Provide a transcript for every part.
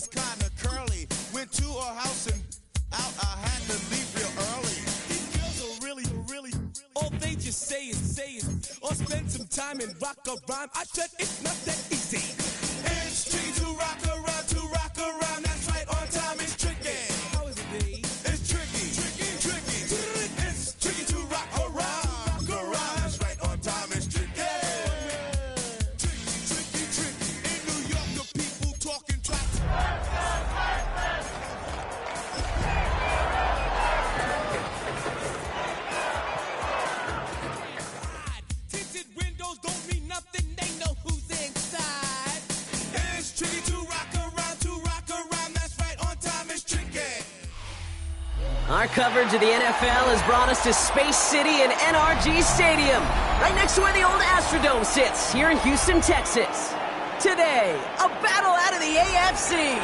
was kinda curly. Went to her house and out, I had to leave real early. These girls are really, all they just say is, or spend some time and rock a rhyme. I said it's not that easy. It's tricky to rock around, that's right, on time is tricky. How is it, B? It's tricky. It's tricky to rock around, that's right, on time is tricky. Tricky. In New York, the people talking track. Tinted windows don't mean nothing, they know who's inside. It's tricky to rock around, that's right, on time is tricky. Our coverage of the NFL has brought us to Space City and NRG Stadium, right next to where the old Astrodome sits, here in Houston, Texas. Today, a battle out of the AFC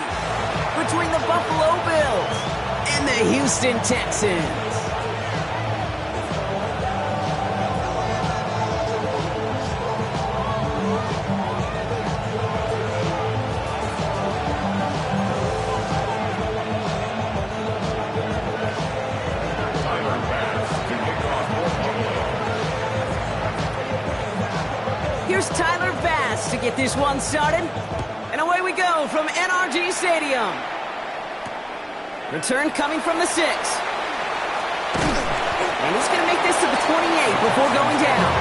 between the Buffalo Bills and the Houston Texans. Here's Tyler Bass to get this one started. And away we go from NRG Stadium. Return coming from the 6. And he's going to make this to the 28 before going down.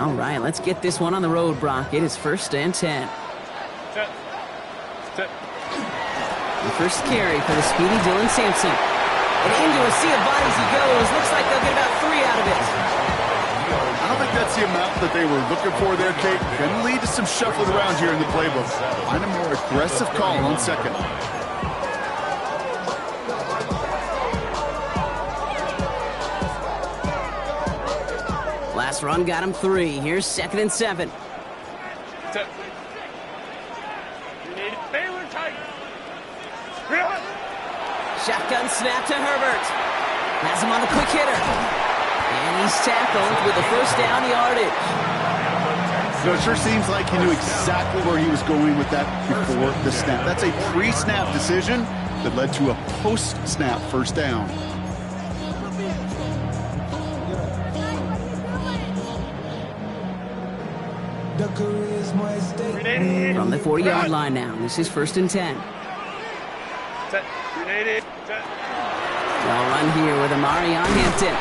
All right, let's get this one on the road, Brock. It is 1st and 10. Set. The first carry for the speedy Dylan Sampson. And into a sea of bodies he goes. Looks like they'll get about 3 out of it. I don't think that's the amount that they were looking for there, Kate. Can lead to some shuffling around here in the playbook. Find a more aggressive call on second. Last run got him 3. Here's 2nd and 7. Set. You need Baylor tight. Shotgun snap to Herbert. Has him on the quick hitter. And he's tackled with the first down yardage. So it sure seems like he knew exactly where he was going with that before the snap. That's a pre-snap decision that led to a post-snap first down. From the 40-yard line now. This is 1st and 10. Set. Grenade. Set. Well run here with Amarion Hampton.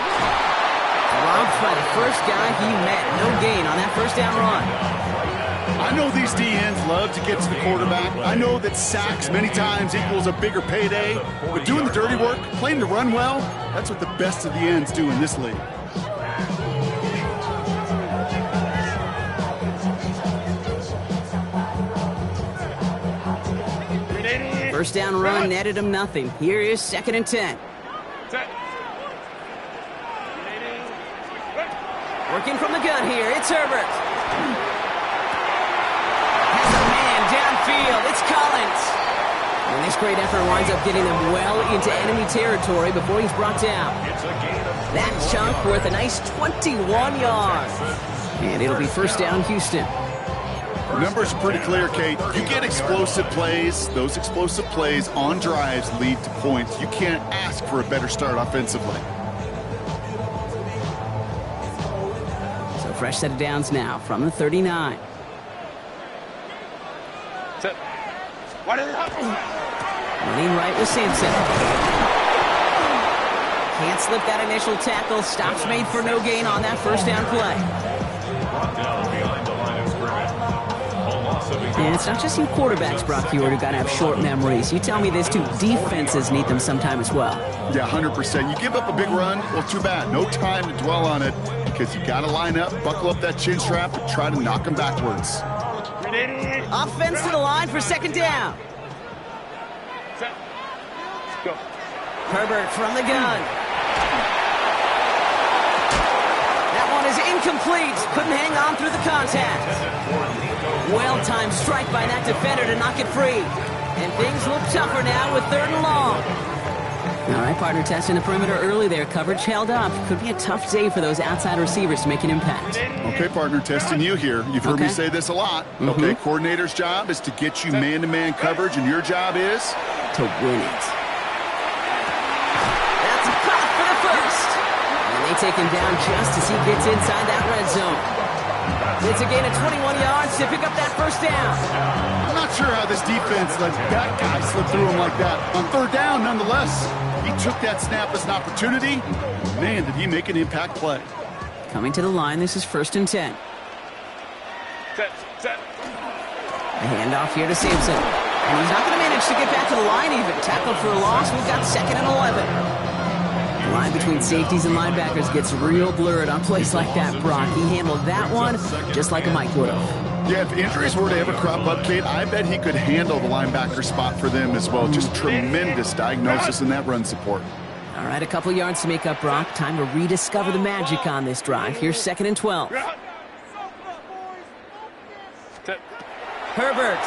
Robbed by the first guy he met. No gain on that first down run. I know these DNs love to get to the quarterback. I know that sacks many times equals a bigger payday. But doing the dirty work, playing to run well, that's what the best of the ends do in this league. First down run netted him nothing. Here is 2nd and 10. Set. Working from the gun here. It's Herbert. Has a man downfield. It's Collins. And this great effort winds up getting them well into enemy territory before he's brought down. That chunk worth a nice 21 yards. And it'll be first down Houston. The numbers are pretty clear, Kate. You get explosive plays. Those explosive plays on drives lead to points. You can't ask for a better start offensively. So fresh set of downs now from the 39. Running right with Sampson. Can't slip that initial tackle. Stops made for no gain on that first down play. Brought down behind the line of scrimmage. A loss of a And it's not just you quarterbacks, Brock Huard, who got to have short memories. You tell me this too. Defenses need them sometime as well. Yeah, 100%. You give up a big run, well, too bad. No time to dwell on it because you got to line up, buckle up that chin strap, and try to knock them backwards. Offense to the line for second down. Set. Go. Herbert from the gun. That one is incomplete. Couldn't hang on through the contact. Well-timed strike by that defender to knock it free. And things look tougher now with 3rd and long. All right, partner, testing the perimeter early there. Coverage held up. Could be a tough day for those outside receivers to make an impact. Okay, partner, testing you here. You've heard me say this a lot. Okay, coordinator's job is to get you man-to-man coverage, and your job is? To win it. That's a cut for the first. And they take him down just as he gets inside that red zone. It's a gain of 21 yards to pick up that first down. I'm not sure how this defense let that guy slip through him like that. On 3rd down, nonetheless, he took that snap as an opportunity. Man, did he make an impact play. Coming to the line, this is 1st and 10. Set. A handoff here to Sampson. And he's not going to manage to get back to the line even. Tackled for a loss. We've got 2nd and 11. The line between safeties and linebackers gets real blurred on plays like that, Brock. He handled that one just like a Mike would have. Yeah, if injuries were to ever crop up, Kate, I bet he could handle the linebacker spot for them as well. Just tremendous diagnosis in that run support. All right, a couple yards to make up, Brock. Time to rediscover the magic on this drive. Here's 2nd and 12. Set. Herbert.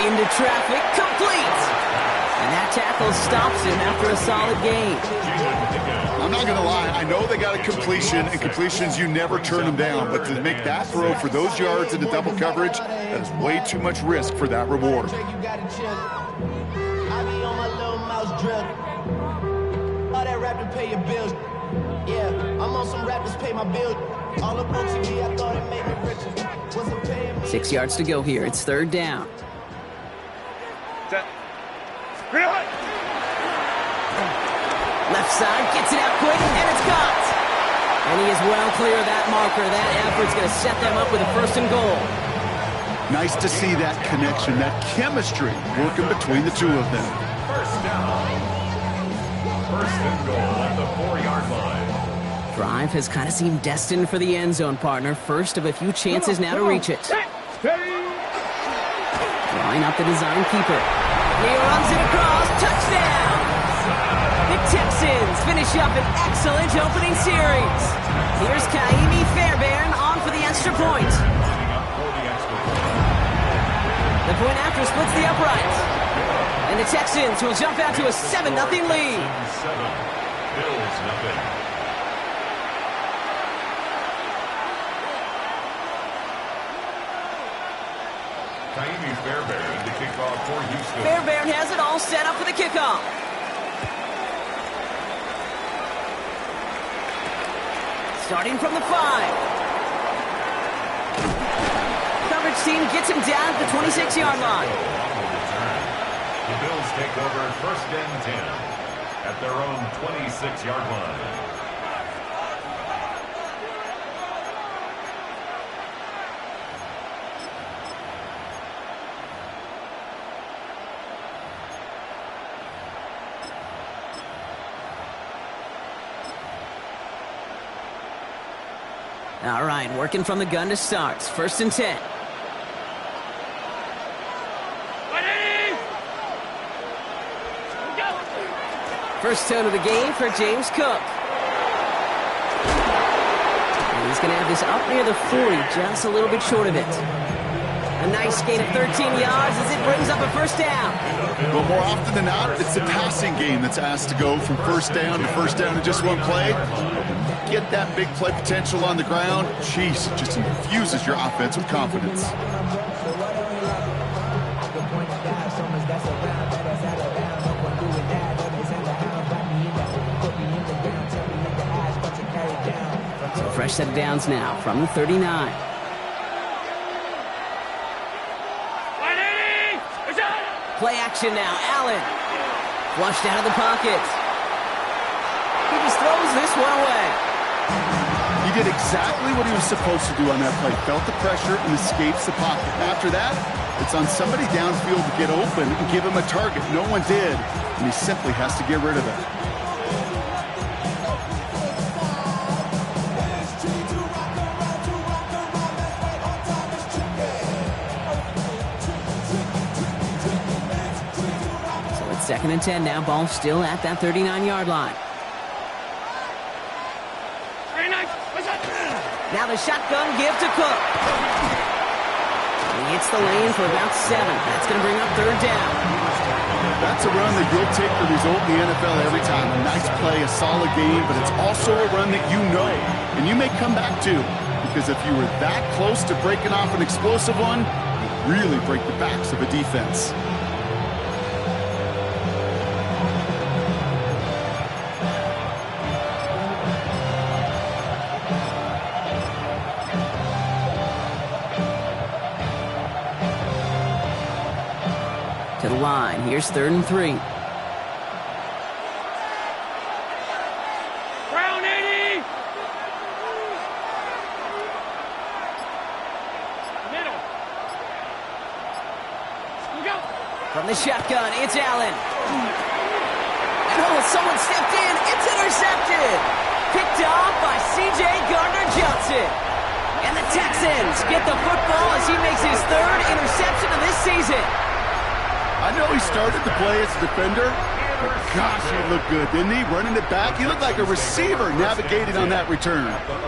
Into traffic, complete. And that tackle stops him after a solid gain. I'm not going to lie. I know they got a completion, and completions, you never turn them down. But to make that throw for those yards into double coverage, that is way too much risk for that reward. I'm on some rappers pay my bills. All up on TV, I thought it made me richer. Wasn't paying me. 6 yards to go here. It's 3rd down. Set. Left side, gets it out quick, and it's caught. And he is well clear of that marker. That effort's going to set them up with a 1st and goal. Nice to see that connection, that chemistry working between the two of them. 1st down. 1st and goal at the 4-yard line. Drive has kind of seemed destined for the end zone, partner. First of a few chances now to reach it. Drawing up the design keeper. He runs it across. Touchdown! The Texans finish up an excellent opening series. Here's Kaimi Fairbairn on for the extra point. The point after splits the upright. And the Texans will jump out to a 7-0 lead. 7, Bills nothing. Kaimi Fairbairn to kick off for Houston. Fairbairn has it all set up for the kickoff. Starting from the 5. Coverage team gets him down at the 26-yard line. The Bills take over 1st and 10 at their own 26-yard line. All right, working from the gun to start. 1st and 10. First tone of the game for James Cook. And he's going to have this up near the 40, just a little bit short of it. A nice gain of 13 yards as it brings up a 1st down. Well, more often than not, it's the passing game that's asked to go from 1st down to 1st down in just one play. Get that big play potential on the ground. Jeez, it just infuses your offense with confidence. So fresh set of downs now from the 39. Play action now. Allen. Flushed out of the pocket. He just throws this one away. He did exactly what he was supposed to do on that play. Felt the pressure and escapes the pocket. After that, it's on somebody downfield to get open and give him a target. No one did, and he simply has to get rid of it. So it's 2nd and 10 now. Ball still at that 39-yard line. Now the shotgun give to Cook. He hits the lane for about 7. That's going to bring up 3rd down. That's a run that you'll take the result in the NFL every time. A nice play, a solid game, but it's also a run that you know, and you may come back to, because if you were that close to breaking off an explosive one, you really break the backs of a defense. To the line. Here's 3rd and 3. Brown 80! Middle. Go. From the shotgun, it's Allen. And someone stepped in. It's intercepted. Picked off by C.J. Gardner-Johnson. And the Texans get the football as he makes his 3rd interception of this season. I know he started the play as a defender, but gosh, he looked good, didn't he? Running it back, he looked like a receiver navigating on that return.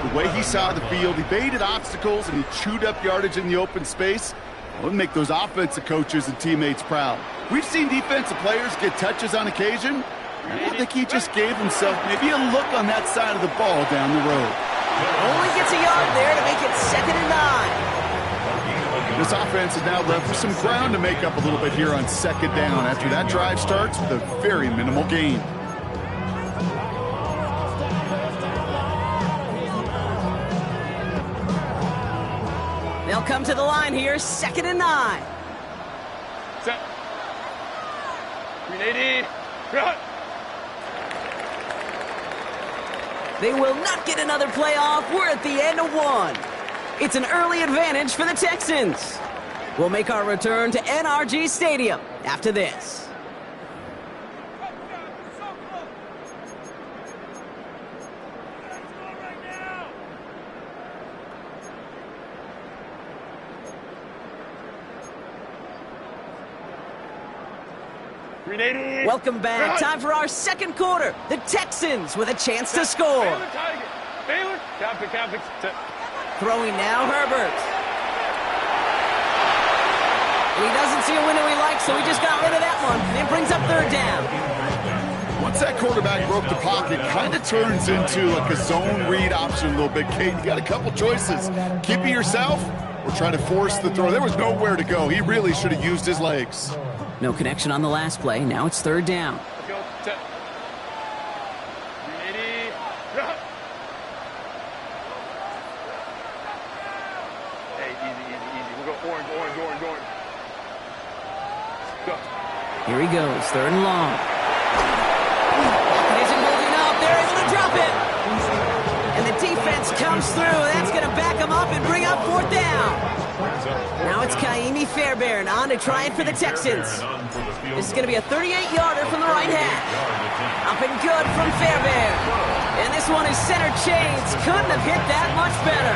The way he saw the field, he baited obstacles, and he chewed up yardage in the open space. It would make those offensive coaches and teammates proud. We've seen defensive players get touches on occasion, and I think he just gave himself maybe a look on that side of the ball down the road. Only gets a yard there to make it 2nd and 9. This offense is now left with some ground to make up a little bit here on 2nd down after that drive starts with a very minimal gain. They'll come to the line here, 2nd and 9. Set. 380. Run. They will not get another play off. We're at the end of 1. It's an early advantage for the Texans. We'll make our return to NRG Stadium after this. Welcome back. Time for our 2nd quarter. The Texans with a chance to score. Baylor. Count. Throwing now, Herbert. And he doesn't see a window he likes, so he just got rid of that one. And it brings up 3rd down. Once that quarterback broke the pocket, kind of turns into like a zone read option a little bit. Kate, you got a couple choices. Keep it yourself or try to force the throw. There was nowhere to go. He really should have used his legs. No connection on the last play. Now it's 3rd down. Let's go. Set. 380. Run. Hey, easy. We'll go orange. Go. Here he goes. 3rd and long. He isn't moving up. They're able to drop it. And the defense comes through. That's going to back him up and bring up 4th down. Now it's Kaimi Fairbairn on to try it for the Texans. This is going to be a 38-yarder from the right half. Up and good from Fairbairn. And this one is center change. Couldn't have hit that much better.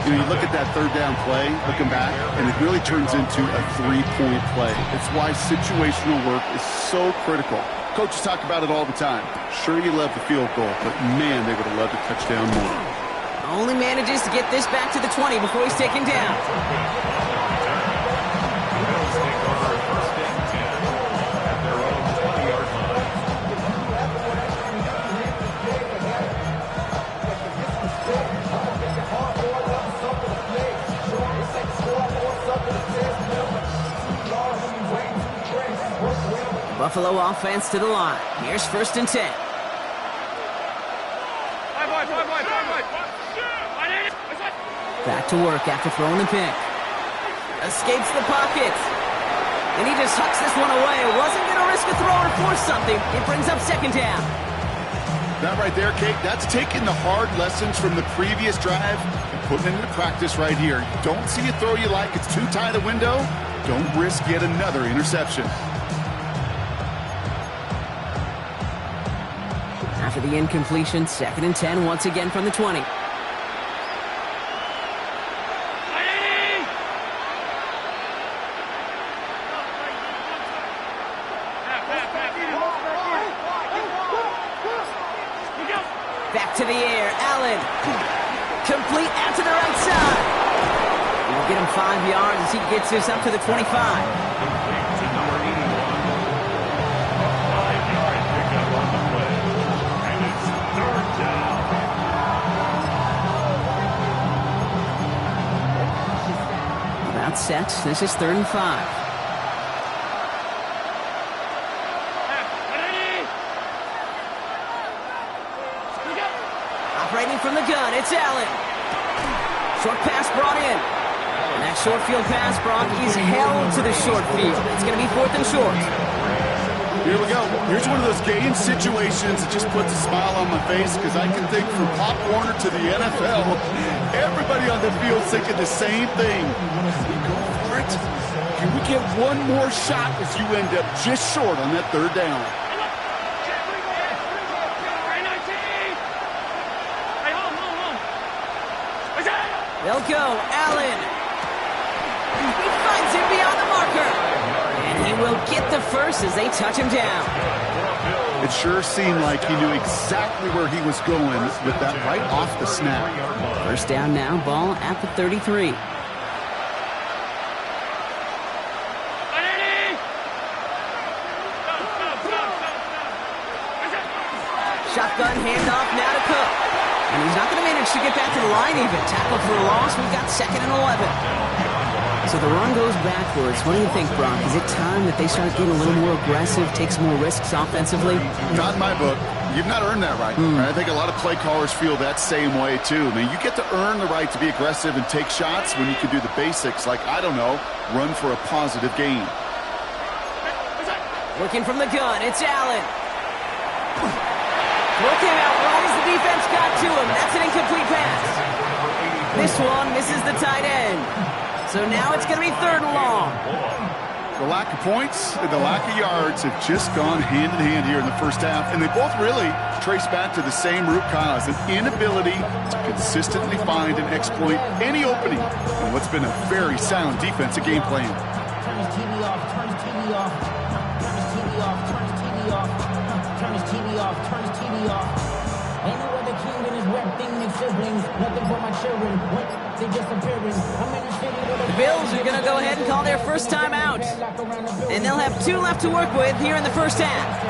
You look at that 3rd down play, looking back, and it really turns into a 3-point play. It's why situational work is so critical. Coaches talk about it all the time. Sure, you love the field goal, but man, they would have loved a touchdown more. Only manages to get this back to the 20 before he's taken down. Buffalo offense to the line. Here's 1st and 10. Back to work after throwing the pick. Escapes the pocket. And he just hucks this one away. Wasn't going to risk a throw or force something. It brings up second down. That right there, Kate, that's taking the hard lessons from the previous drive and putting it into practice right here. You don't see a throw you like, it's too tight a window, don't risk yet another interception. After the incompletion, 2nd and 10 once again from the 20. Back to the air, Allen. Complete out to the right side. We'll get him 5 yards as he gets this up to the 25. Complete to number 81. 5-yard pickup on the play. And it's 3rd down. About set. This is 3rd and 5. Operating from the gun, it's Allen. Short pass brought in. And that short field pass, Brock, is held to the short field. It's going to be 4th and short. Here we go. Here's one of those game situations that just puts a smile on my face because I can think from Pop Warner to the NFL, everybody on the field thinking the same thing. Can we go for it? Can we get one more shot as you end up just short on that 3rd down? They'll go, Allen. He finds him beyond the marker. And he will get the first as they touch him down. It sure seemed like he knew exactly where he was going with that right off the snap. First down now, ball at the 33. Shotgun handoff now to Cook. And he's not going to manage to get back to the line even. Tackle for a loss. We've got 2nd and 11. So the run goes backwards. What do you think, Brock? Is it time that they start getting a little more aggressive, take some more risks offensively? Not in my book. You've not earned that right. I think a lot of play callers feel that same way, too. I mean, you get to earn the right to be aggressive and take shots when you can do the basics, like, I don't know, run for a positive gain. Looking from the gun, it's Allen. Looking out right as the defense got to him. That's an incomplete pass. This one misses the tight end. So now it's going to be 3rd and long. The lack of points and the lack of yards have just gone hand in hand here in the first half, and they both really trace back to the same root cause, an inability to consistently find and exploit any opening in what's been a very sound defensive game plan. Turn his TV off, turn his TV off, turn his TV off, turn his TV off, turn his TV off, turn his TV off. Ain't no other king in his rap thing, make siblings, nothing for my children. What? They disappearing. I'm in the city with The Bills are going to go ahead and call their first time out. And they'll have 2 left to work with here in the first half.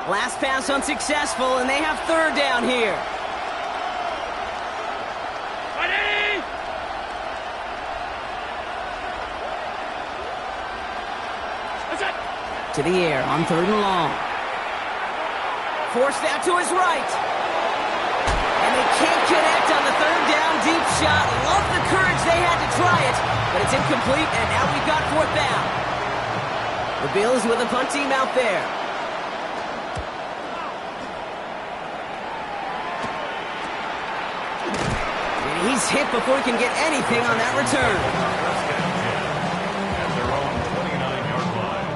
Last pass unsuccessful, and they have 3rd down here. To the air on 3rd and long. Forced out to his right. And they can't connect on the 3rd down deep shot. Love the courage they had to try it, but it's incomplete, and now we've got 4th down. The Bills with a punt team out there. And he's hit before he can get anything on that return. At their own 29-yard line.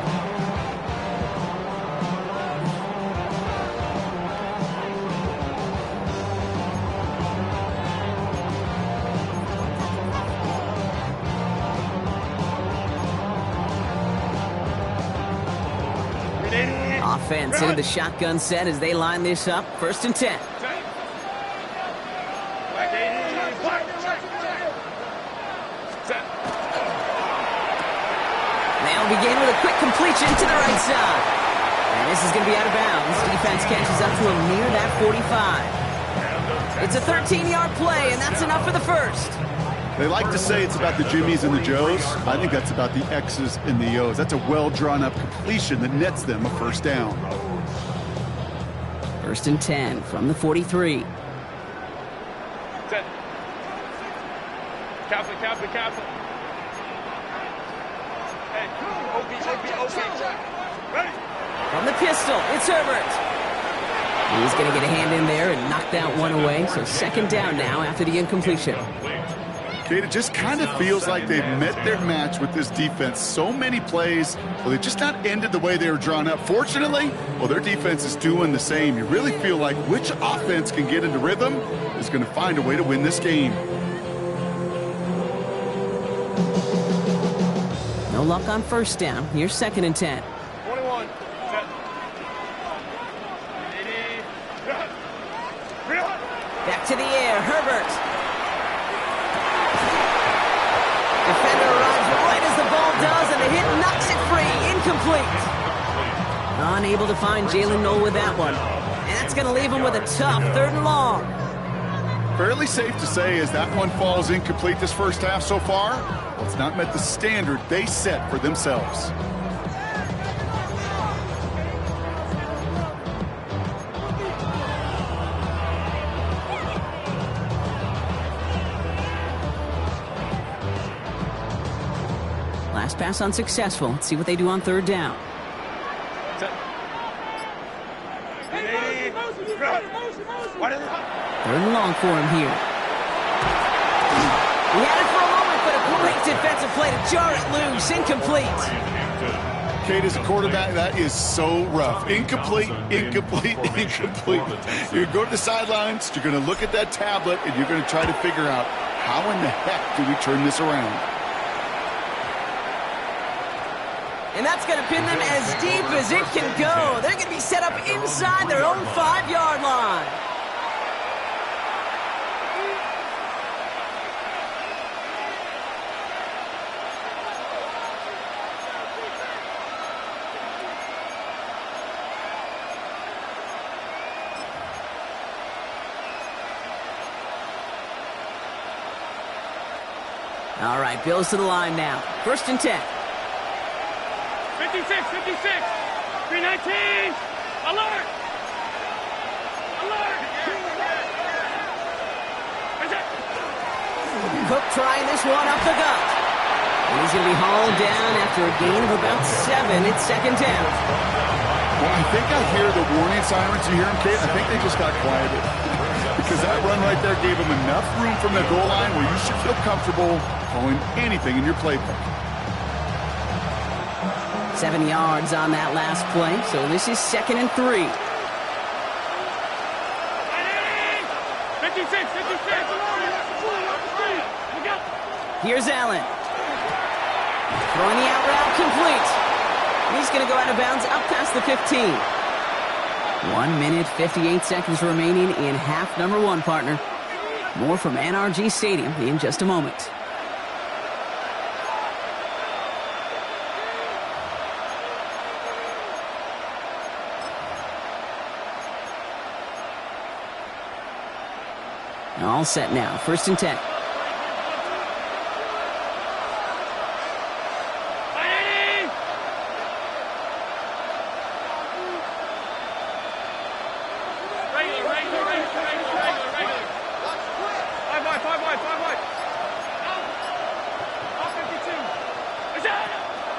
Offense into the shotgun set as they line this up. 1st and 10. They'll begin with a quick completion to the right side. And this is going to be out of bounds. Defense catches up to him near that 45. It's a 13-yard play, and that's enough for the first. They like to say it's about the Jimmies and the Joes. I think that's about the X's and the O's. That's a well-drawn-up completion that nets them a first down. 1st and 10 from the 43. Set. Captain. Hey, OP. Ready? From the pistol, it's Herbert. He's going to get a hand in there and knock that one away. So 2nd down now after the incompletion. Kate, it just kind of feels like they've met their match with this defense. So many plays, well, they just not ended the way they were drawn up. Fortunately, well, their defense is doing the same. You really feel like which offense can get into rhythm is going to find a way to win this game. No luck on 1st down. Here's 2nd and 10. 21. Set. 80. Back to the air, Herbert. Defender arrives right as the ball does, and the hit knocks it free. Incomplete. Unable to find Jalen Noel with that one. And that's going to leave him with a tough 3rd and long. Fairly safe to say as that one falls incomplete this first half so far, well, it's not met the standard they set for themselves. Last pass unsuccessful. Let's see what they do on 3rd down. Set. 80. 3rd and long for him here. He had it for a moment, but a great defensive play to jar it loose. Incomplete. Kate, as a quarterback, that is so rough. Incomplete. You're going to the sidelines, you're going to look at that tablet, and you're going to try to figure out how in the heck do we turn this around. And that's going to pin them as deep as it can go. They're going to be set up inside their own 5-yard line. All right, Bills to the line now. 1st and 10. 56. 319. Alert. Cook trying this one up the gut. And he's going to be hauled down after a gain of about 7. It's 2nd down. Well, I think I hear the warning sirens. You hear them, Kate? I think they just got quieted. Because that run right there gave them enough room from the goal line where you should feel comfortable calling anything in your playbook. 7 yards on that last play, so this is 2nd and 3. 56. Here's Allen. Throwing the out route complete. He's going to go out of bounds up past the 15. 1 minute, 58 seconds remaining in half number 1, partner. More from NRG Stadium in just a moment. All set now. 1st and 10.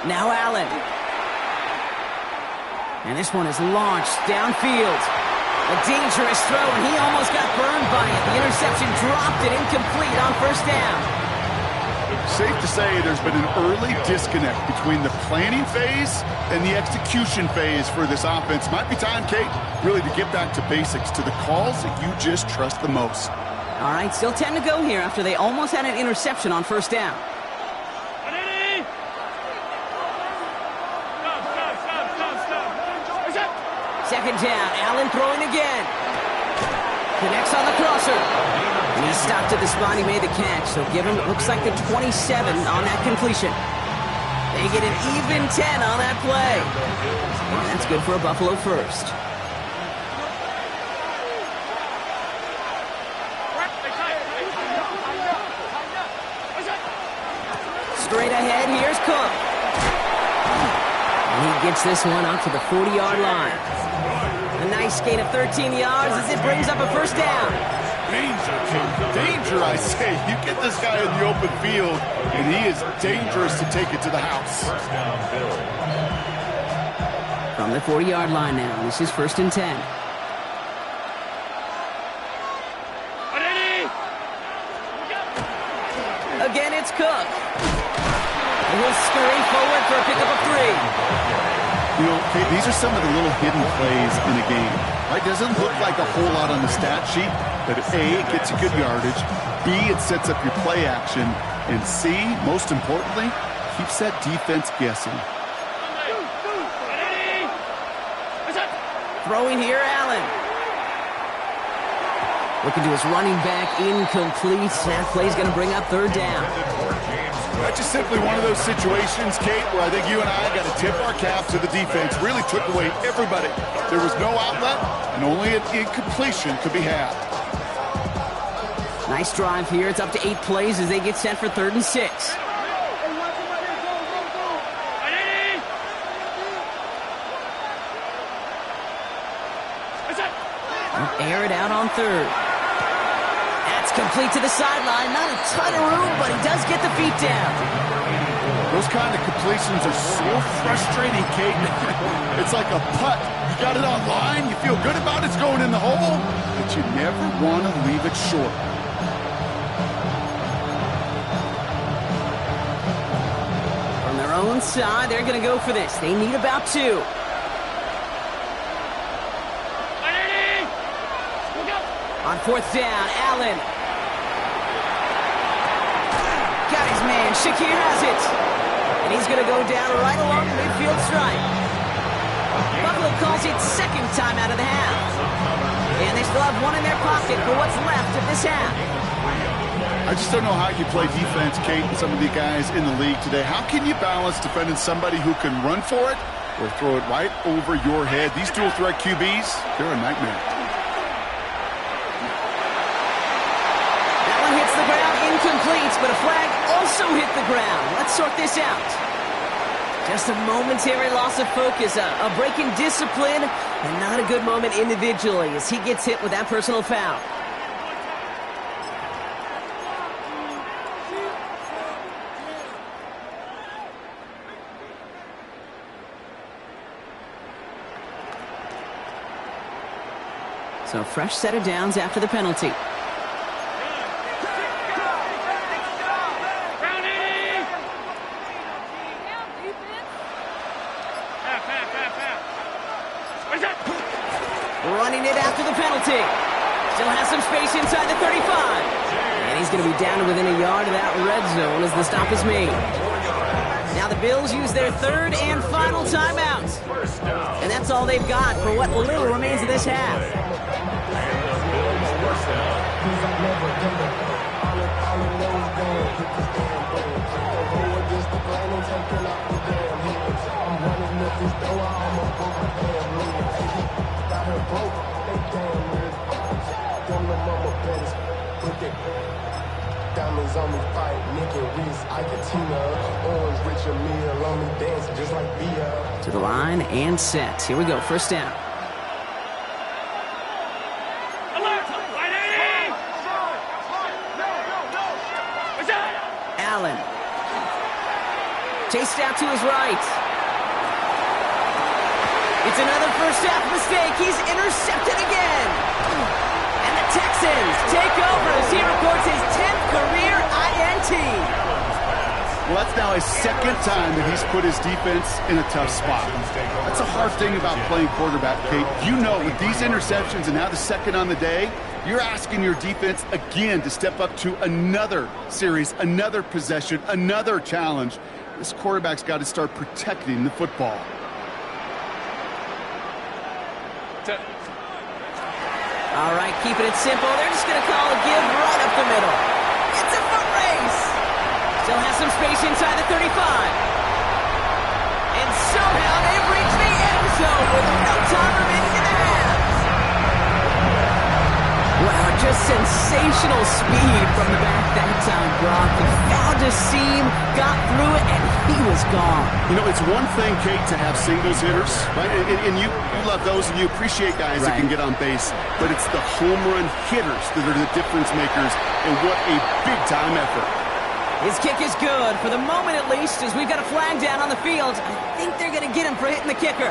Now Allen. And this one is launched downfield. A dangerous throw, and he almost got burned by it. The interception dropped it incomplete on 1st down. Safe to say there's been an early disconnect between the planning phase and the execution phase for this offense. Might be time, Kate, really to get back to basics, to the calls that you just trust the most. All right, still 10 to go here after they almost had an interception on 1st down. 2nd down, Allen throwing again. Connects on the crosser. And he stopped at the spot he made the catch, so give him, it looks like the 27 on that completion. They get an even 10 on that play. And that's good for a Buffalo first. ahead. Here's Cook. And he gets this one out to the 40-yard line. A nice gain of 13 yards as it brings up a first down. Danger, King. Danger, I say. You get this guy in the open field, and he is dangerous to take it to the house. First down, Bills. From the 40-yard line now. This is 1st and 10. Again, it's Cook. And he'll scurry forward for a pickup of 3. You know, okay, these are some of the little hidden plays in a game. Right? Doesn't look like a whole lot on the stat sheet, but A, it gets you good yardage. B, it sets up your play action. And C, most importantly, keeps that defense guessing. Throwing here, Allen. Looking to his running back, incomplete. That play's going to bring up 3rd down. That's just simply one of those situations, Kate, where I think you and I got to tip our cap to the defense. Really took away everybody. There was no outlet, and only an incompletion could be had. Nice drive here. It's up to 8 plays as they get set for 3rd and 6. Air it out on 3rd. That's complete to the sideline. Not a ton of room, but he does get the feet down. Those kind of completions are so frustrating, Kate. It's like a putt. You got it on line, you feel good about it's going in the hole, but you never want to leave it short. From their own side, they're going to go for this. They need about 2. On 4th down, Allen. Got his man. Shakir has it. And he's going to go down right along the midfield stripe. Buffalo calls it 2nd time out of the half. And they still have 1 in their pocket for what's left of this half. I just don't know how you play defense, Kate, and some of the guys in the league today. How can you balance defending somebody who can run for it or throw it right over your head? These dual threat QBs, they're a nightmare. Hits the ground, incomplete, but a flag also hit the ground. Let's sort this out. Just a momentary loss of focus, a break in discipline, and not a good moment individually as he gets hit with that personal foul. So fresh set of downs after the penalty. Running it after the penalty. Still has some space inside the 35. And he's going to be down to within a yard of that red zone as the stop is made. Now the Bills use their 3rd and final timeout. And that's all they've got for what little remains of this half. Diamonds on me fight, Nick and Reese, Iketina, Orange, Richard Mille on me dancing just like Bia. To the line and set. Here we go, 1st down. Allen. Chased out to his right. It's another first half mistake. He's intercepted again. And the Texans take over as he records his 10th career INT. Well, that's now his 2nd time that he's put his defense in a tough spot. That's a hard thing about playing quarterback, Kate. You know, with these interceptions and now the 2nd on the day, you're asking your defense again to step up to another series, another possession, another challenge. This quarterback's got to start protecting the football. All right, keeping it simple. They're just going to call a give right up the middle. It's a foot race. Still has some space inside the 35. And somehow they've reached the end zone with no time remaining in the half. Wow, just sensational speed from the back that time, Brock. He found a seam, got through it, and he was gone. You know, it's one thing, Kate, to have singles hitters, right? And you love those, and you appreciate guys that can get on base. But it's the home run hitters that are the difference makers, and what a big-time effort. His kick is good, for the moment at least, as we've got a flag down on the field. I think they're going to get him for hitting the kicker.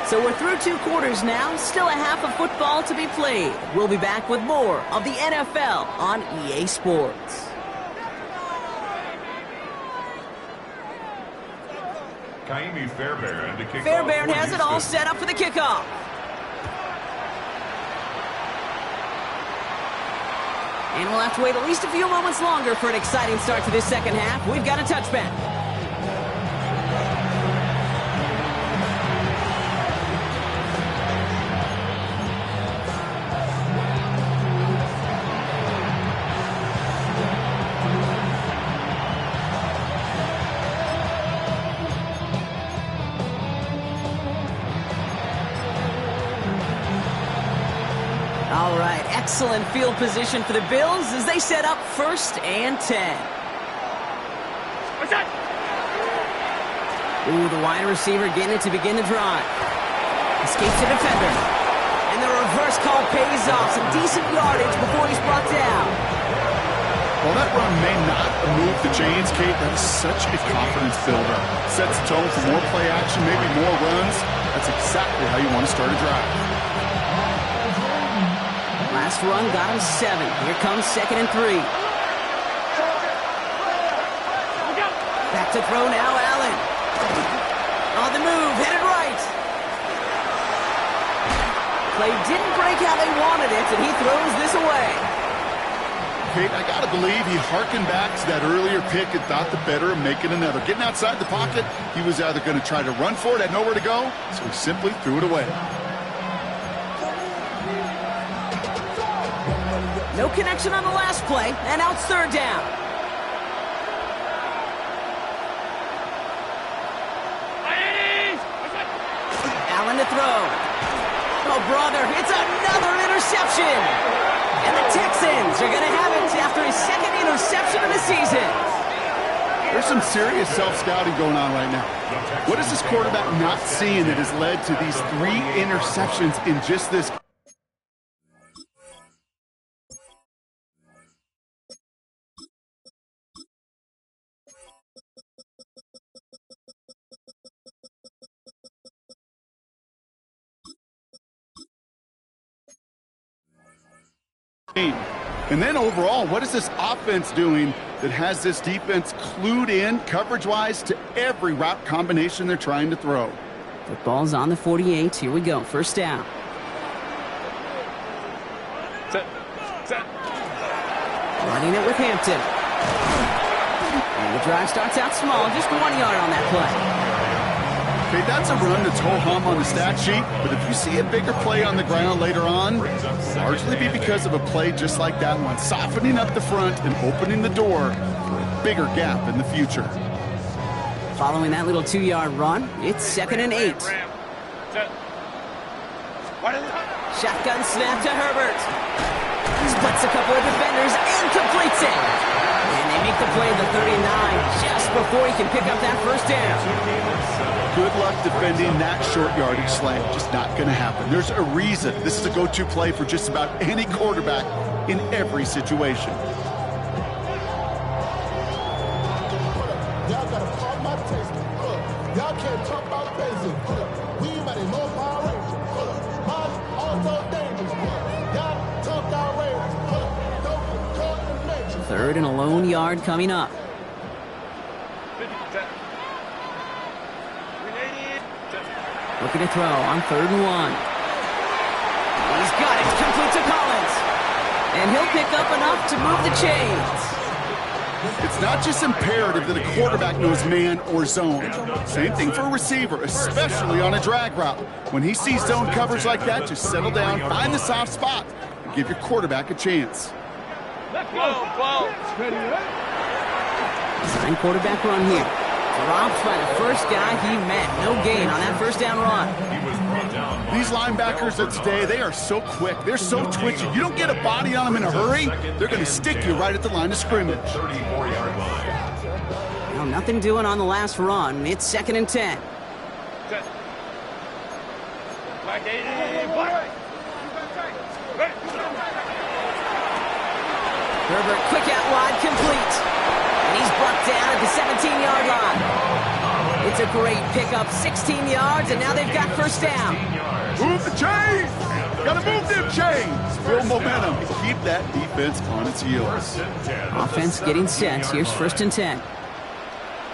So we're through 2 quarters now, still a half of football to be played. We'll be back with more of the NFL on EA Sports. Kaimi Fairbairn to kick off. Fairbairn has it all set up for the kickoff. And we'll have to wait at least a few moments longer for an exciting start to this second half. We've got a touchback. All right, excellent field position for the Bills as they set up 1st and 10. What's that? Ooh, the wide receiver getting it to begin the drive. Escapes the defender. And the reverse call pays off. Some decent yardage before he's brought down. Well, that run may not move the chains, Kate. That is such a confidence builder. Sets the tone for more play action, maybe more runs. That's exactly how you want to start a drive. Last run got him 7. Here comes 2nd and 3. Back to throw now, Allen. On the move, headed right. Play didn't break how they wanted it, and he throws this away. Kate, I got to believe he hearkened back to that earlier pick and thought the better of making another. Getting outside the pocket, he was either going to try to run for it, had nowhere to go, so he simply threw it away. No connection on the last play, and now it's 3rd down. Allen to throw. Oh, brother, it's another interception. And the Texans are going to have it after his 2nd interception of the season. There's some serious self-scouting going on right now. What is this quarterback not seeing that has led to these 3 interceptions in just this? And then overall, what is this offense doing that has this defense clued in coverage-wise to every route combination they're trying to throw? Football's on the 48. Here we go. 1st down. Set. Running it with Hampton. And the drive starts out small. Just 1 yard on that play. Okay, that's a run that's ho-hum on the stat sheet, but if you see a bigger play on the ground later on, largely be because of a play just like that one, softening up the front and opening the door for a bigger gap in the future. Following that little 2-yard run, it's 2nd and 8. Shotgun snap to Herbert. Splits a couple of defenders and completes it. And they make the play at the 39 just before he can pick up that 1st down. Good luck defending that short yardage slant. Just not going to happen. There's a reason this is a go-to play for just about any quarterback in every situation. Y'all gotta pop my taste. Y'all can't talk about basic. We might have no Power Rangers. Mine also dangerous. Y'all talk outrageous. 3rd and a lone yard coming up. Looking to throw on 3rd and 1. He's got it. Complete to Collins. And he'll pick up enough to move the chains. It's not just imperative that a quarterback knows man or zone. Same thing for a receiver, especially on a drag route. When he sees zone coverage like that, just settle down, find the soft spot, and give your quarterback a chance. Ball. 9 quarterback run here. Dropped by the first guy he met. No gain on that 1st down run. He was These linebackers of today, they are so quick. They're so twitchy. You don't get a body on them in a hurry, they're going to stick you right at the line of scrimmage. 34-yard line. Well, nothing doing on the last run. It's 2nd and 10. Herbert quick out wide, complete. And he's brought down at the 17-yard line. It's a great pickup, 16 yards, and now they've got first down. Move the chains! Gotta move them chains! Build momentum. Keep that defense on its heels. Offense getting set. Here's 1st and 10.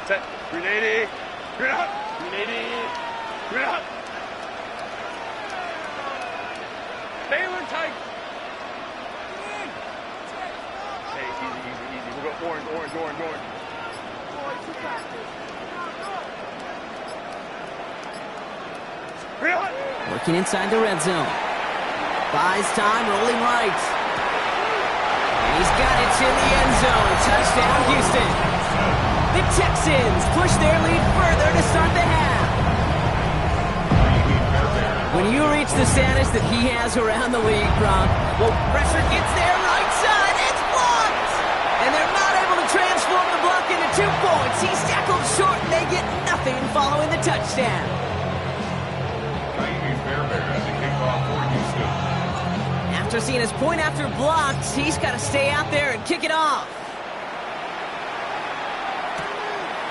Set. 380. Green up. 380. Green up. Stay in tight. Hey, easy. We'll go orange. Working inside the red zone. Buys time, rolling right. And he's got it to the end zone. Touchdown, Houston. The Texans push their lead further to start the half. When you reach the status that he has around the league, Gronk, well, pressure gets there right side. It's blocked! And they're not able to transform the block into 2 points. He's tackled short, and they get nothing following the touchdown. After seeing his point after blocked, he's got to stay out there and kick it off.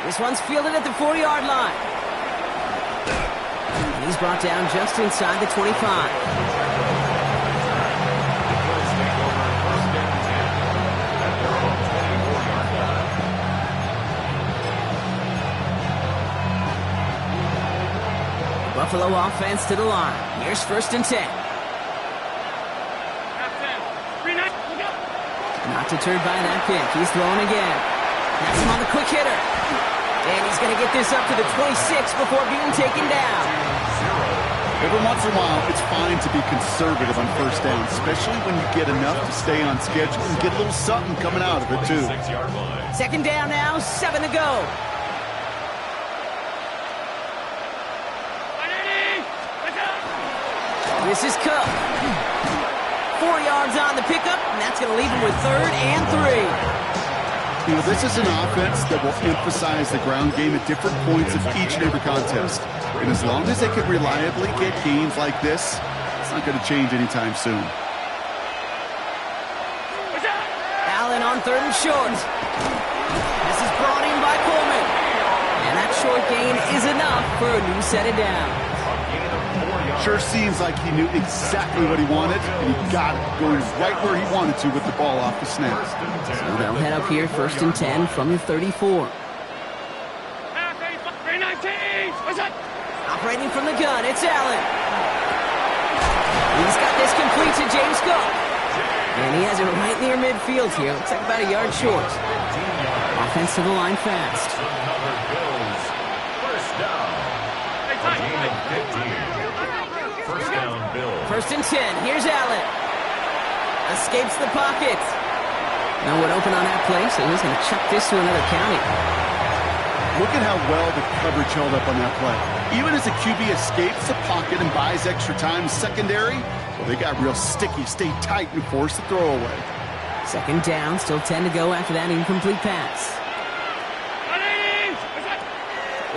This one's fielded at the 4-yard line. And he's brought down just inside the 25. Buffalo offense to the line. Here's 1st and 10. Not deterred by that pick. He's throwing again. That's him on the quick hitter. And he's going to get this up to the 26 before being taken down. Every once in a while, it's fine to be conservative on first down, especially when you get enough to stay on schedule and get a little something coming out of it, too. 2nd down now, 7 to go. This is Cook. 4 yards on the pickup, and that's going to leave him with 3rd and 3. You know, this is an offense that will emphasize the ground game at different points of each and every contest. And as long as they can reliably get gains like this, it's not going to change anytime soon. Allen on 3rd and short. This is brought in by Coleman. And that short gain is enough for a new set of downs. Sure seems like he knew exactly what he wanted, and he got it, going right where he wanted to with the ball off the snap. So they'll head up here 1st and 10 from the 34. Operating from the gun, it's Allen. He's got this complete to James Cook. And he has it right near midfield here. Looks like about a yard short. Offense to the line fast. First down, Bills. 1st and 10. Here's Allen. Escapes the pocket. No one open on that play, so he's going to chuck this to another county. Look at how well the coverage held up on that play. Even as the QB escapes the pocket and buys extra time secondary, well, they got real sticky, stayed tight, and forced the throwaway. 2nd down, still 10 to go after that incomplete pass.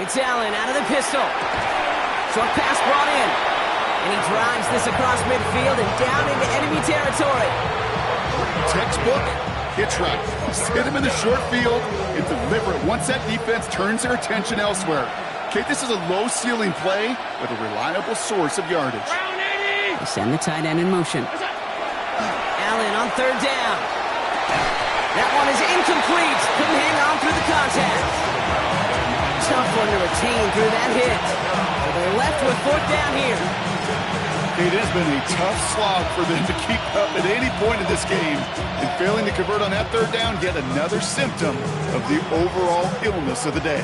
It's Allen out of the pistol. Short pass brought in. And he drives this across midfield and down into enemy territory. Textbook hitch right. Just hit him in the short field and deliver it once that defense turns their attention elsewhere. Okay, this is a low ceiling play with a reliable source of yardage. They send the tight end in motion. Allen on 3rd down. That one is incomplete. Couldn't hang on through the contact. Tough one to retain through that hit. So they're left with 4th down here. It has been a tough slog for them to keep up at any point in this game. And failing to convert on that 3rd down, yet another symptom of the overall illness of the day.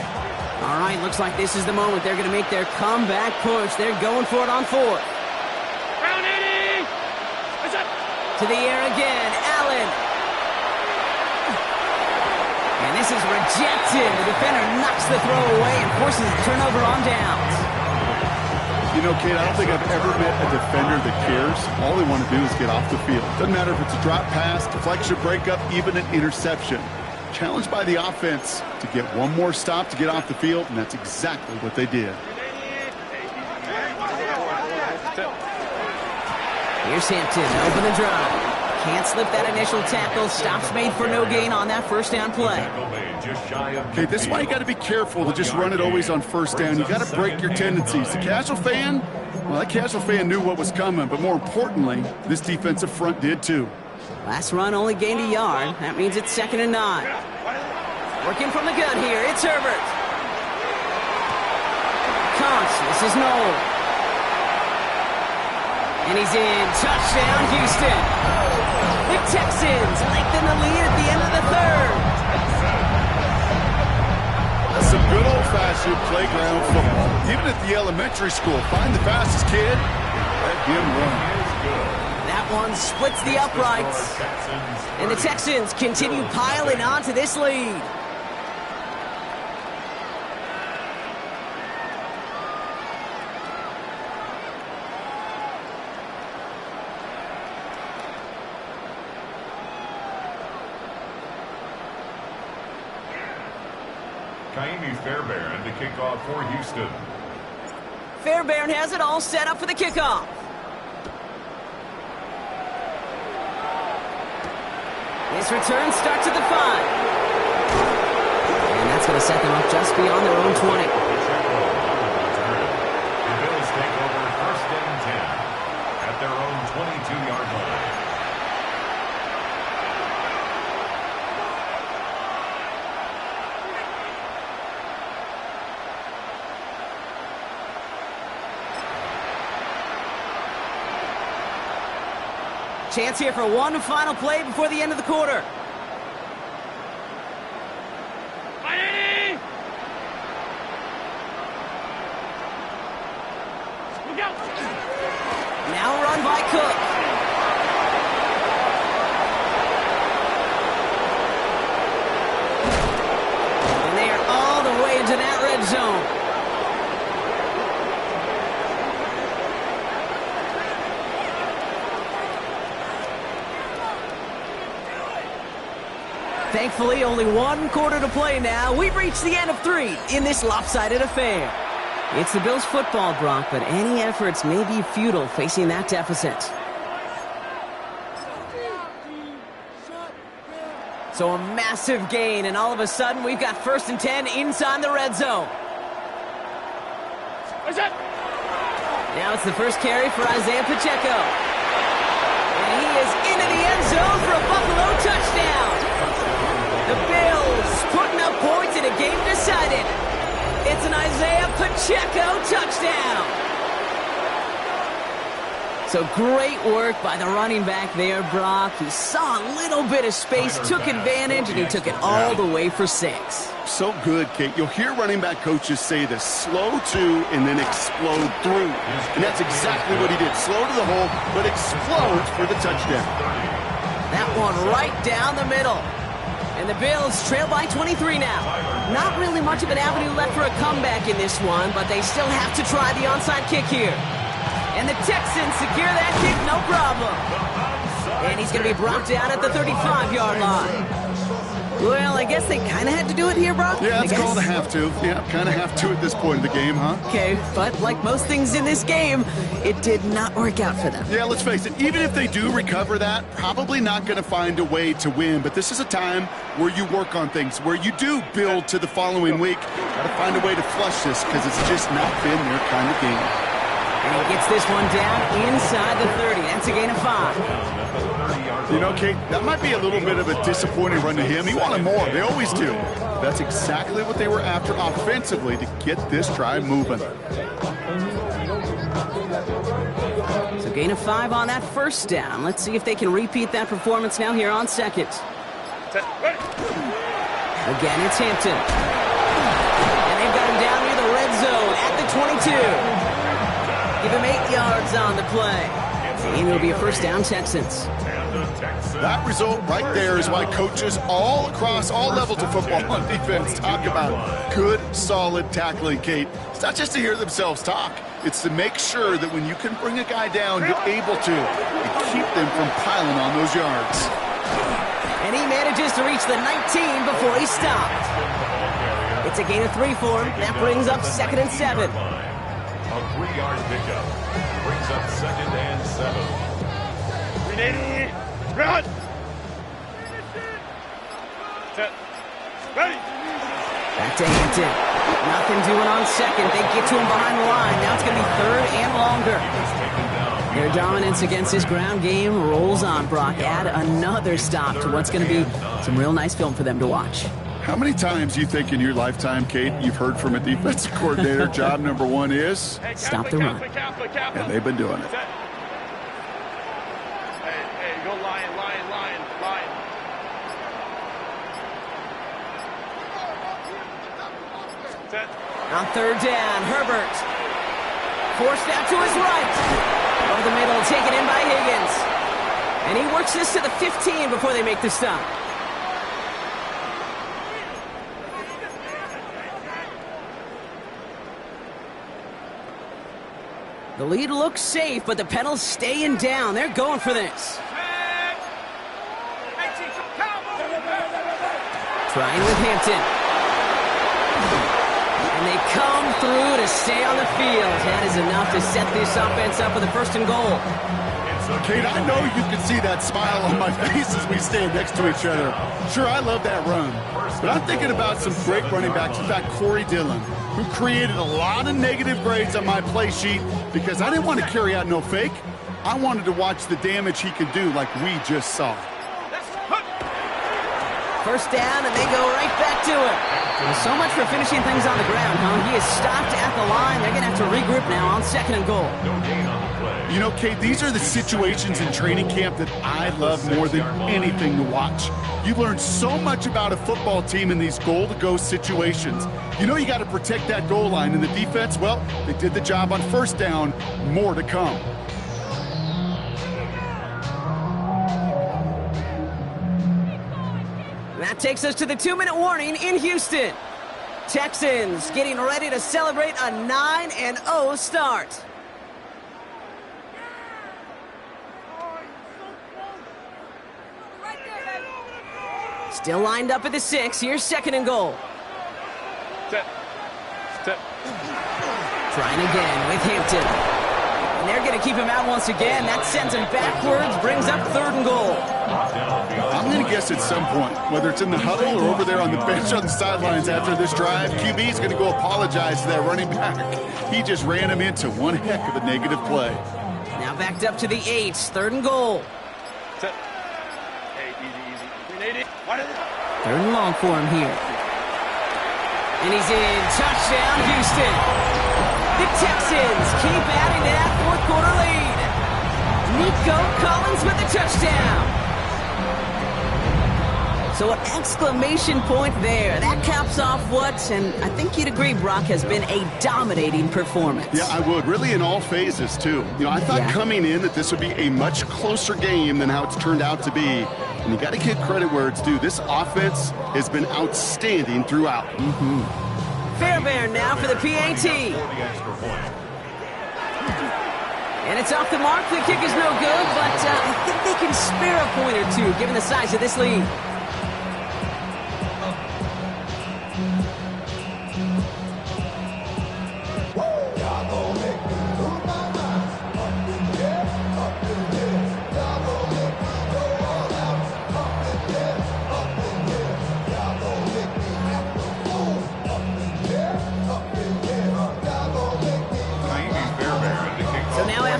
All right, looks like this is the moment they're going to make their comeback push. They're going for it on 4th. To the air again, Allen. And this is rejected. The defender knocks the throw away and forces a turnover on downs. You know, Kate, I don't think I've ever met a defender that cares. All they want to do is get off the field. Doesn't matter if it's a drop pass, deflection, breakup, even an interception. Challenged by the offense to get one more stop to get off the field, and that's exactly what they did. Here's Hampton, open the drive. Can't slip that initial tackle. Stops made for no gain on that first down play. Okay, this is why you got to be careful to just run it always on first down. You got to break your tendencies. The casual fan, well, that casual fan knew what was coming, but more importantly, this defensive front did too. Last run only gained a yard. That means it's 2nd and 9. Working from the gun here, it's Herbert. Counts, this is Noel. And he's in. Touchdown, Houston. The Texans lengthen the lead at the end of the 3rd. That's some good old-fashioned playground football. Even at the elementary school, find the fastest kid and let him run. That one splits the uprights. And the Texans continue piling onto this lead. Kaimi Fairbairn to kick off for Houston. Fairbairn has it all set up for the kickoff. This return starts at the 5. And that's going to set them up just beyond their own 20. The Bills take over 1st and 10 at their own 22-yard line. Chance here for one final play before the end of the quarter. Now run by Cook. And they are all the way into that red zone. Thankfully, only one quarter to play now. We've reached the end of 3 in this lopsided affair. It's the Bills football, Brock, but any efforts may be futile facing that deficit. So a massive gain, and all of a sudden we've got 1st and 10 inside the red zone. Now it's the first carry for Isaiah Pacheco. And he is into the end zone for a Buffalo touchdown. The Bills putting up points in a game decided. It's an Isaiah Pacheco touchdown. So great work by the running back there, Brock. He saw a little bit of space, took advantage, and he took it all the way for 6. So good, Kate. You'll hear running back coaches say this: slow to and then explode through. And that's exactly what he did. Slow to the hole, but explodes for the touchdown. That one right down the middle. And the Bills trail by 23 now. Not really much of an avenue left for a comeback in this one, but they still have to try the onside kick here. And the Texans secure that kick, no problem. And he's going to be brought down at the 35-yard line. Well, I guess they kind of had to do it here, Brock. Yeah, it's called a have to. Yeah, kind of have to at this point in the game, huh? Okay, but like most things in this game, it did not work out for them. Yeah, let's face it, even if they do recover that, probably not going to find a way to win. But this is a time where you work on things, where you do build to the following week. Got to find a way to flush this because it's just not been their kind of game. And he gets this one down inside the 30. That's a gain of 5. You know, Kate, that might be a little bit of a disappointing run to him. He wanted more. They always do. That's exactly what they were after offensively to get this drive moving. So gain of 5 on that first down. Let's see if they can repeat that performance now here on 2nd. Again, it's Hampton. And they've got him down near the red zone at the 22. Give him 8 yards on the play. And it'll be a first down, Texans. That result right there is why coaches all across all levels of football and defense talk about good, solid tackling, Kate. It's not just to hear themselves talk. It's to make sure that when you can bring a guy down, you're able to and keep them from piling on those yards. And he manages to reach the 19 before he stopped. It's a gain of 3 for him. That brings up 2nd and 7. A 3-yard pickup brings up 2nd and 7. Ready, run! Set, ready! Back to Hampton. Nothing doing on 2nd. They get to him behind the line. Now it's going to be 3rd and longer. Their dominance against this ground game rolls on, Brock. Add another stop to what's going to be some real nice film for them to watch. How many times do you think in your lifetime, Kate, you've heard from a defensive coordinator, job number 1 is? Stop the run. And they've been doing it. Hey, go lion. Set. On 3rd down, Herbert. Forced out to his right. Over the middle, taken in by Higgins. And he works this to the 15 before they make the stop. The lead looks safe, but the pedals staying down. They're going for this. Trying with Hampton. And they come through to stay on the field. That is enough to set this offense up with a 1st and goal. Kate, I know you can see that smile on my face as we stand next to each other. Sure, I love that run. But I'm thinking about some great running backs. In fact, Corey Dillon, who created a lot of negative grades on my play sheet because I didn't want to carry out no fake. I wanted to watch the damage he could do like we just saw. 1st down, and they go right back to it. Well, so much for finishing things on the ground, huh? He is stopped at the line. They're going to have to regroup now on 2nd and goal. No gain on the play. You know, Kate, these are the situations in training camp that I love more than anything to watch. You learn so much about a football team in these goal-to-go situations. You know you got to protect that goal line, and the defense, well, they did the job on 1st down. More to come. That takes us to the 2-minute warning in Houston. Texans getting ready to celebrate a 9-0 start. Still lined up at the 6. Here's 2nd and goal. Set. Trying again with Hampton. And they're going to keep him out once again. That sends him backwards, brings up 3rd and goal. I'm going to guess at some point, whether it's in the huddle or over there on the bench on the sidelines after this drive, QB is going to go apologize to that running back. He just ran him into one heck of a negative play. Now backed up to the 8. 3rd and goal. Set. Hey, easy. 3rd and long for him here. And he's in. Touchdown, Houston. The Texans keep adding to that 4th quarter lead. Nico Collins with the touchdown. So an exclamation point there. That caps off what, and I think you'd agree, Brock, has been a dominating performance. Yeah, I would. Really in all phases, too. You know, I thought coming in that this would be a much closer game than how it's turned out to be. And you got to give credit where it's due. This offense has been outstanding throughout. Fairbairn now for the PAT. And it's off the mark. The kick is no good, but I think they can spare a point or two given the size of this lead.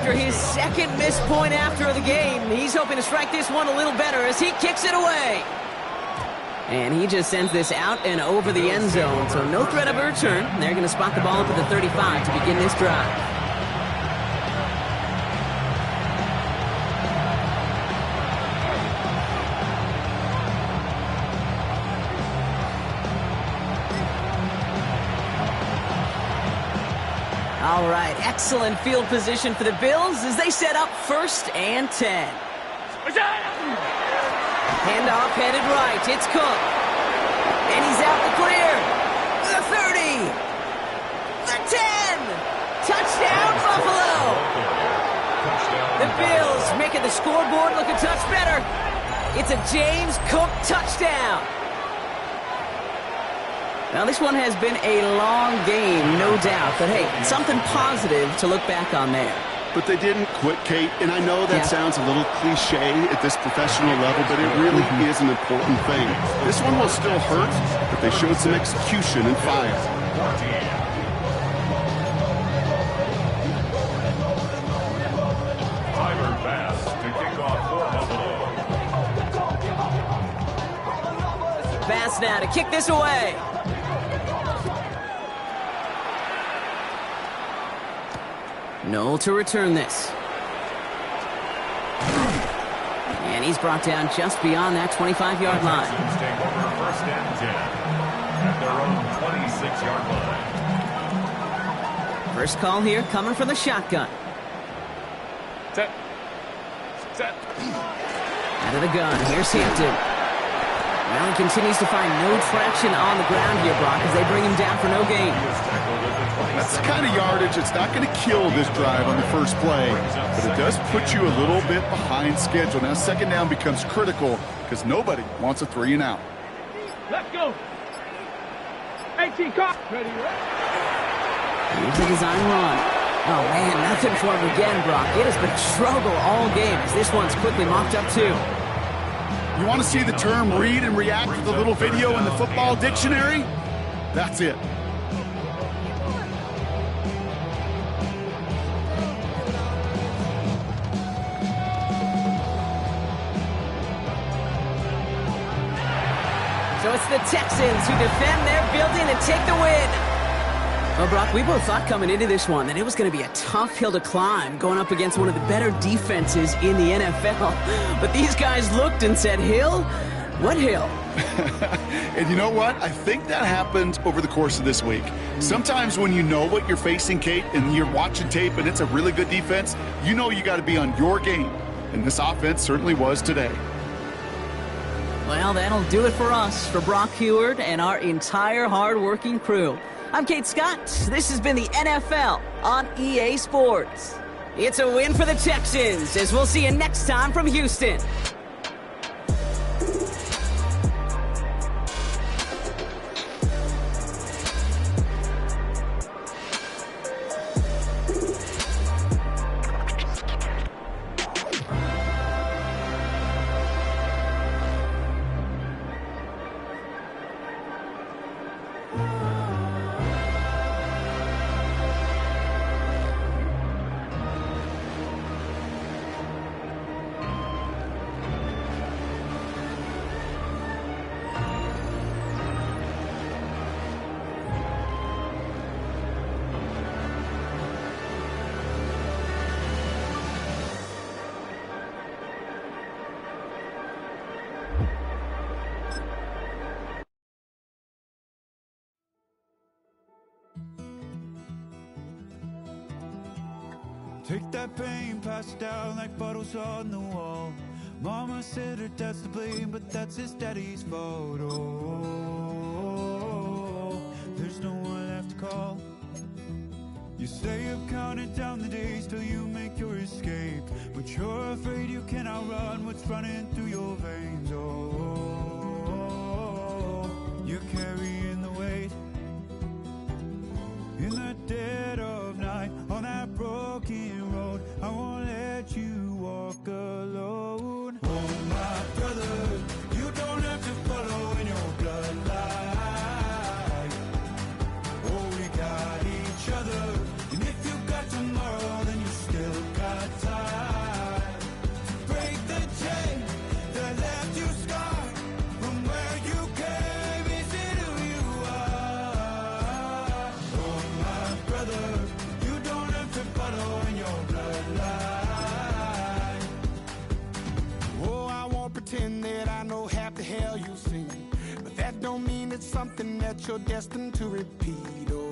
His 2nd missed point after the game. He's hoping to strike this one a little better as he kicks it away. And he just sends this out and over the end zone. So no threat of a return. They're going to spot the ball up at the 35 to begin this drive. All right, excellent field position for the Bills as they set up 1st and 10. Handoff headed right. It's Cook. And he's out the clear. The 30. The 10. Touchdown, Buffalo! The Bills making the scoreboard look a touch better. It's a James Cook touchdown. Now, this one has been a long game, no doubt. But, hey, something positive to look back on there. But they didn't quit, Kate, and I know that sounds a little cliche at this professional level, but it really is an important thing. This one will still hurt, but they showed some execution and fire. Tyler Bass to kick off for Buffalo. Bass now to kick this away. Noel to return this. And he's brought down just beyond that 25-yard line. Take over first and 10 at their own 26-yard line. First call here coming from the shotgun. Set. Set. Out of the gun, here's Hampton. Well, he continues to find no traction on the ground here, Brock, as they bring him down for no gain. That's the kind of yardage that's not going to kill this drive on the first play, but it does put you a little bit behind schedule. Now, second down becomes critical because nobody wants a 3 and out. Let's go. 18 caught. Ready, Here's the design run. Oh, man, nothing for him again, Brock. It has been a struggle all game as this one's quickly mocked up, too. You want to see the term read and react with a little video in the football dictionary? That's it. So it's the Texans who defend their building and take the win. Well, Brock, we both thought coming into this one that it was going to be a tough hill to climb going up against one of the better defenses in the NFL. But these guys looked and said, Hill? What hill? And you know what? I think that happened over the course of this week. Sometimes when you know what you're facing, Kate, and you're watching tape and it's a really good defense, you know you got to be on your game. And this offense certainly was today. Well, that'll do it for us, for Brock Huard and our entire hard-working crew. I'm Kate Scott. This has been the NFL on EA Sports. It's a win for the Texans, as we'll see you next time from Houston. Take that pain, pass it down like bottles on the wall. Mama said her dad's to blame, but that's his daddy's fault. Oh, there's no one left to call. You stay up counting down the days till you make your escape, but you're afraid you cannot run what's running through your veins. Oh, you're carrying the weight in the dead of night on that broken road. I won't let you walk alone. Oh, my brother, you don't have to follow in your bloodline. Oh, we got each other, and if you got tomorrow, then you still got time. Break the chain that left you scarred from where you came into who you are. Oh, my brother, you don't have to follow in your bloodline. Oh, I won't pretend that I know half the hell you've seen, but that don't mean it's something that you're destined to repeat. Oh.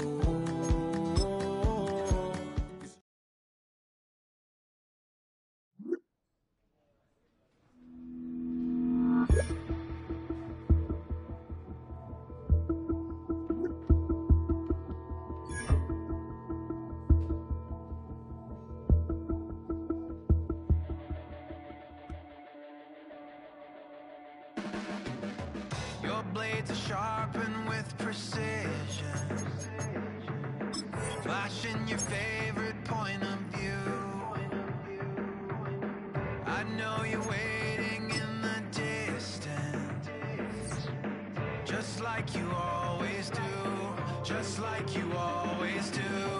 sharpen with precision, flashing your favorite point of view. I know you're waiting in the distance, just like you always do, just like you always do.